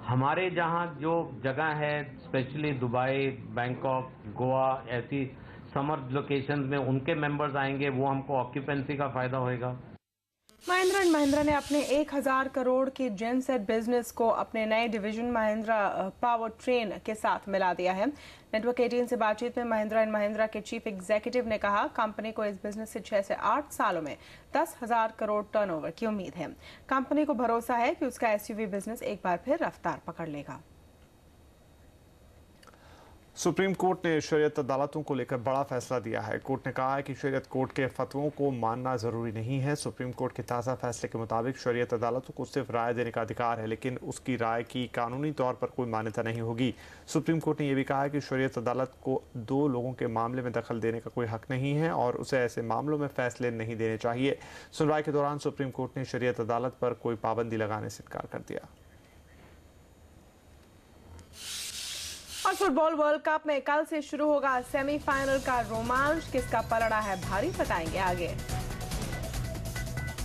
हमारे जहाँ जो जगह है, स्पेशली दुबई, बैंकॉक, गोवा, ऐसी समर लोकेशंस में उनके मेंबर्स आएंगे, वो हमको ऑक्यूपेंसी का फायदा होएगा। महिंद्रा एंड महिंद्रा ने अपने 1000 करोड़ के जेनसेट बिजनेस को अपने नए डिवीजन महिंद्रा पावर ट्रेन के साथ मिला दिया है। नेटवर्क 18 से बातचीत में महिंद्रा एंड महिंद्रा के चीफ एग्जीक्यूटिव ने कहा, कंपनी को इस बिजनेस से 6 से 8 सालों में 10,000 करोड़ टर्नओवर की उम्मीद है। कंपनी को भरोसा है कि उसका SUV बिजनेस एक बार फिर रफ्तार पकड़ लेगा। सुप्रीम कोर्ट ने शरीयत अदालतों को लेकर बड़ा फैसला दिया है। कोर्ट ने कहा है कि शरीयत कोर्ट के फतवों को मानना जरूरी नहीं है। सुप्रीम कोर्ट के ताज़ा फैसले के मुताबिक शरीयत अदालतों को सिर्फ राय देने का अधिकार है, लेकिन उसकी राय की कानूनी तौर पर कोई मान्यता नहीं होगी। सुप्रीम कोर्ट ने यह भी कहा है कि शरीयत अदालत को 2 लोगों के मामले में दखल देने का कोई हक नहीं है और उसे ऐसे मामलों में फैसले नहीं देने चाहिए। सुनवाई के दौरान सुप्रीम कोर्ट ने शरीयत अदालत पर कोई पाबंदी लगाने से इनकार कर दिया। और फुटबॉल वर्ल्ड कप में कल से शुरू होगा सेमीफाइनल का रोमांच। किसका पलड़ा है भारी, बताएंगे आगे।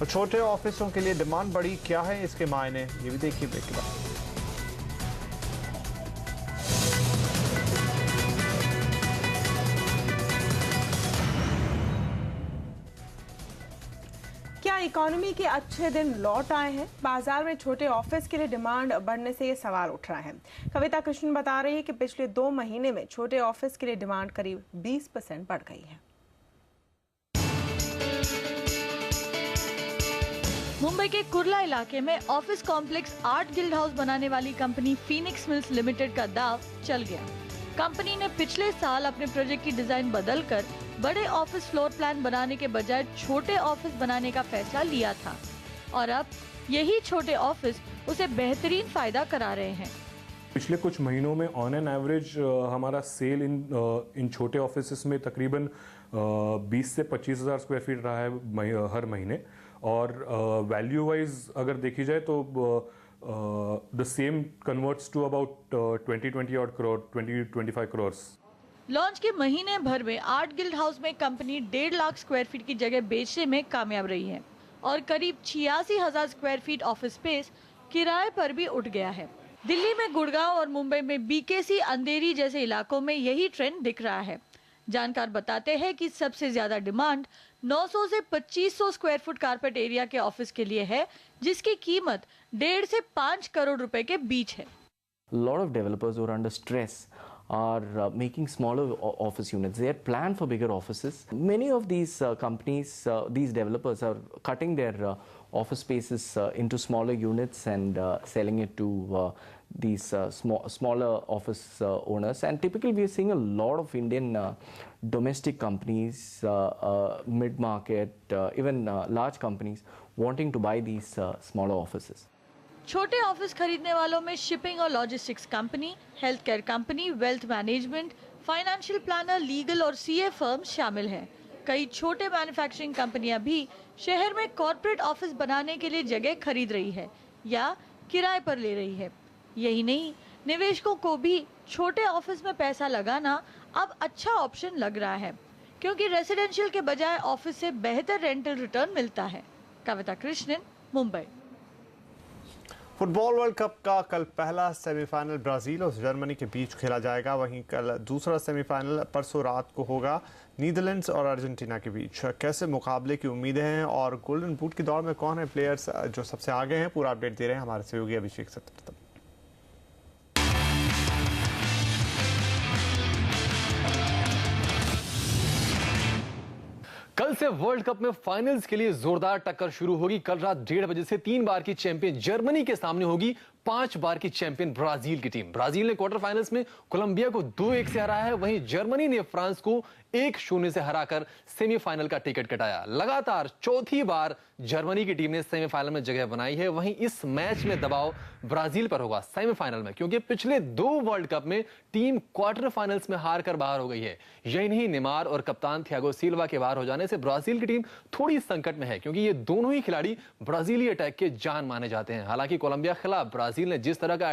और छोटे ऑफिसों के लिए डिमांड बढ़ी, क्या है इसके मायने, ये भी देखिए ब्रेक के बाद। क्या इकोनॉमी के अच्छे दिन लौट आए हैं? बाजार में छोटे ऑफिस के लिए डिमांड बढ़ने से ये सवाल उठ रहा है। कविता कृष्ण बता रही है कि पिछले 2 महीने में छोटे ऑफिस के लिए डिमांड करीब 20% बढ़ गई है। मुंबई के कुर्ला इलाके में office complex art guild house बनाने वाली कंपनी फीनिक्स मिल्स लिमिटेड का दाव चल गया। कंपनी ने पिछले साल अपने प्रोजेक्ट की डिजाइन बदलकर बड़े ऑफिस फ्लोर प्लान बनाने के बजाय छोटे ऑफिस बनाने का फैसला लिया था और अब यही छोटे ऑफिस उसे बेहतरीन फायदा करा रहे हैं। पिछले कुछ महीनों में ऑन एन एवरेज हमारा सेल इन छोटे ऑफिस में तकरीबन 20 से 25,000 स्क्वायर फीट रहा है हर महीने और वैल्यू वाइज अगर देखी जाए तो the same converts to about 20 odd crore 20-25 crores। Launch के महीने भर में आर्ट गिल्ड हाउस में कंपनी 1.5 लाख स्क्वायर फीट की जगह बेचने में कामयाब रही है और करीब 86,000 स्क्वायर फीट ऑफिस स्पेस किराए पर भी उठ गया है। दिल्ली में गुड़गांव और मुंबई में बीकेसी, अंधेरी जैसे इलाकों में यही ट्रेंड दिख रहा है। जानकार बताते हैं कि सबसे ज्यादा डिमांड 900 से 2500 स्क्वायर फुट कारपेट एरिया के ऑफिस के लिए है, जिसकी कीमत 1.5 से 5 करोड़ रुपए के बीच है। lot of developers who are under stress are making smaller office units. They had planned for bigger offices. Many of these companies, these developers are cutting their office spaces into smaller units and selling it to these smaller office owners. And typically we are seeing a lot of Indian domestic companies, mid-market, even large companies wanting to buy these smaller offices. छोटे office खरीदने वालों में shipping और logistics company, health care company, wealth management, financial planner, legal और CA firm शामिल हैं। कई छोटे मैन्युफैक्चरिंग कंपनियां भी शहर में कॉर्पोरेट ऑफिस बनाने के लिए जगह खरीद रही है या किराए पर ले रही है। यही नहीं, निवेशकों को भी छोटे ऑफिस में पैसा लगाना अब अच्छा ऑप्शन लग रहा है, क्योंकि रेसिडेंशियल के बजाय ऑफिस से बेहतर रेंटल रिटर्न मिलता है। Kavita Krishnan, Mumbai. Football world cup का कल पहला सेमीफाइनल ब्राजील और जर्मनी के बीच खेला जाएगा। वहीं कल दूसरा सेमीफाइनल परसों रात को होगा नीदरलैंड्स और अर्जेंटीना के बीच। कैसे मुकाबले की उम्मीदें हैं और गोल्डन बूट की दौड़ में कौन है प्लेयर्स जो सबसे आगे हैं, पूरा अपडेट दे रहे हैं हमारे सहयोगी अभिषेक सत्रतम। कल से वर्ल्ड कप में फाइनल्स के लिए जोरदार टक्कर शुरू होगी। कल रात 1:30 बजे से 3 बार की चैंपियन जर्मनी के सामने होगी 5 बार की चैंपियन ब्राजील की टीम। ब्राजील ने क्वार्टर फाइनल्स में कोलंबिया को 2-1 से हराया है, वहीं जर्मनी ने फ्रांस को 1-0 से हराकर सेमीफाइनल का टिकट कटाया। लगातार चौथी बार जर्मनी की टीम ने सेमीफाइनल में जगह बनाई है। वहीं इस मैच में दबाव ब्राजील पर होगा सेमीफाइनल में, क्योंकि पिछले 2 वर्ल्ड कप में टीम क्वार्टर फाइनल्स में हार कर बाहर हो गई है। यही नहीं, नेमार और कप्तान थियागो सिल्वा के बाहर हो जाने से ब्राजील की टीम थोड़ी संकट में है, क्योंकि ये दोनों ही खिलाड़ी ब्राजीली अटैक के जान माने जाते हैं। हालांकि कोलंबिया खिलाफ ब्राजील ने जिस तरह का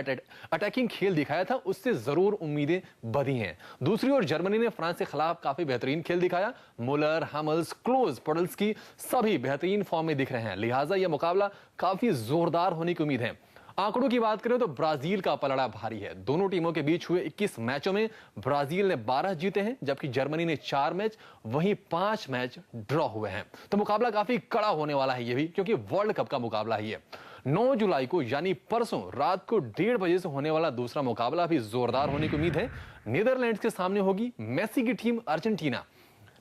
अटैकिंग खेल दिखाया था, उससे जरूर उम्मीदें बढ़ी हैं। दूसरी ओर जर्मनी ने फ्रांस के खिलाफ काफी बेहतरीन खेल दिखाया। मुलर, हमल्स, क्लोज, पोडल्स्की सभी बेहतरीन फॉर्म में दिख रहे हैं, लिहाजा यह मुकाबला काफी जोरदार होने की उम्मीद है। आंकड़ों की बात करें तो ब्राजील का पलड़ा भारी है। दोनों टीमों के बीच हुए 21 मैचों में ब्राजील ने 12 जीते हैं, जबकि जर्मनी ने 4 मैच, वहीं 5 मैच ड्रॉ हुए हैं। तो मुकाबला काफी कड़ा होने वाला है, ये भी क्योंकि वर्ल्ड कप का मुकाबला ही है। 9 जुलाई को यानी परसों रात को 1:30 बजे से होने वाला दूसरा मुकाबला भी जोरदार होने की उम्मीद है। नीदरलैंड्स के सामने होगी मेसी की टीम अर्जेंटीना।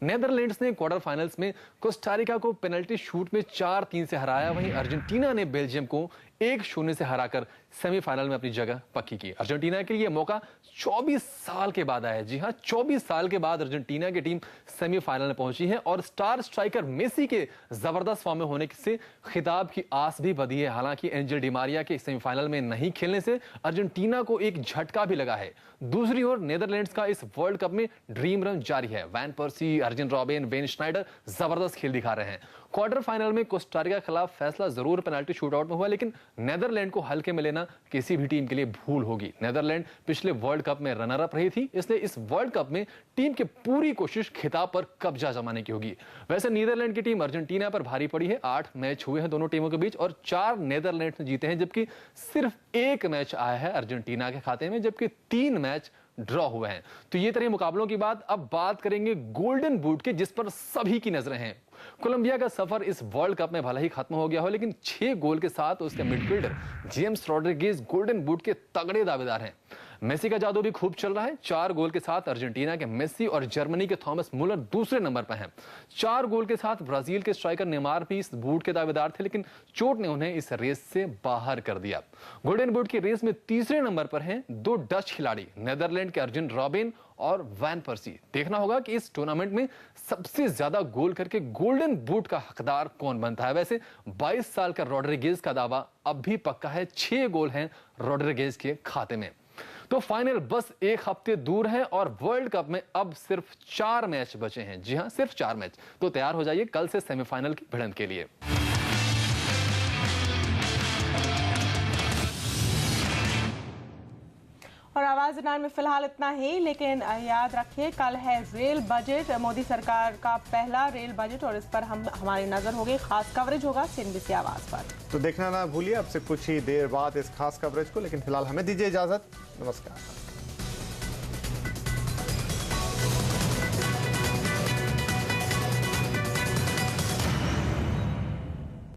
नेदरलैंड्स ने क्वार्टर फाइनल्स में कोस्टारिका को पेनल्टी शूट में 4-3 से हराया, वहीं अर्जेंटीना ने बेल्जियम को 1-0 से हराकर सेमीफाइनल में अपनी जगह पक्की की। अर्जेंटीना के लिए मौका 24 साल के बाद आया। जी हां, 24 साल के बाद अर्जेंटीना की टीम सेमीफाइनल में पहुंची है और स्टार स्ट्राइकर मेसी के जबरदस्त फॉर्म में होने से खिताब की आस भी बढ़ी है। हालांकि एंजेल डिमारिया के सेमीफाइनल में नहीं खेलने से अर्जेंटीना को एक झटका भी लगा है। दूसरी ओर नेदरलैंड्स का इस वर्ल्ड कप में ड्रीम रन जारी है। Van Persie, Arjen Robben, Van Sneijder जबरदस्त खेल दिखा रहे हैं। क्वार्टर फाइनल में कोस्टारिका के खिलाफ फैसला जरूर पेनल्टी शूटआउट में हुआ, लेकिन नेदरलैंड को हल्के में लेना किसी भी टीम के लिए भूल होगी। नेदरलैंड पिछले वर्ल्ड कप में रनर अप रही थी, इसलिए इस वर्ल्ड कप में टीम की पूरी कोशिश खिताब पर कब्जा जमाने की होगी। वैसे नीदरलैंड की टीम अर्जेंटीना पर भारी पड़ी है। 8 मैच हुए हैं दोनों टीमों के बीच और 4 नेदरलैंड ने जीते हैं, जबकि सिर्फ 1 मैच आया है अर्जेंटीना के खाते में, जबकि 3 मैच ड्रॉ हुए हैं। तो ये तरह मुकाबलों की अब बात करेंगे गोल्डन बूट की, जिस पर सभी की नजरें हैं। कोलंबिया का सफर इस वर्ल्ड कप में भले ही खत्म हो गया हो, लेकिन 6 गोल के साथ उसके midfielder James Rodriguez golden boot के तगड़े दावेदार हैं। मेसी का जादू भी खूब चल रहा है। 4 गोल के साथ अर्जेंटीना के मेसी और जर्मनी के थॉमस मुलर दूसरे नंबर पर हैं। 4 गोल के साथ ब्राजील के स्ट्राइकर नेमार भी इस बूट के दावेदार थे, लेकिन चोट ने उन्हें इस रेस से बाहर कर दिया। गोल्डन बूट की रेस में तीसरे नंबर पर हैं 2 डच खिलाड़ी, नेदरलैंड के अर्जुन रॉबिन और वैन पर्सी। देखना होगा कि इस टूर्नामेंट में सबसे ज्यादा गोल करके गोल्डन बूट का हकदार कौन बनता है। वैसे 22 साल का रॉड्रिगेज का दावा अब भी पक्का है, 6 गोल हैं रॉड्रिगेज के खाते में। तो फाइनल बस 1 हफ्ते दूर है और वर्ल्ड कप में अब सिर्फ 4 मैच बचे हैं। जी हां, सिर्फ 4 मैच। तो तैयार हो जाइए कल से सेमीफाइनल की भिड़ंत के लिए। और आवाज 9 में फिलहाल इतना ही, लेकिन याद रखिए कल है रेल बजट, मोदी सरकार का पहला रेल बजट, और इस पर हमारी नजर होगी। खास कवरेज होगा CNBC आवाज पर, तो देखना ना भूलिए। अब से कुछ ही देर बाद इस खास कवरेज को, लेकिन फिलहाल हमें दीजिए इजाजत। नमस्कार।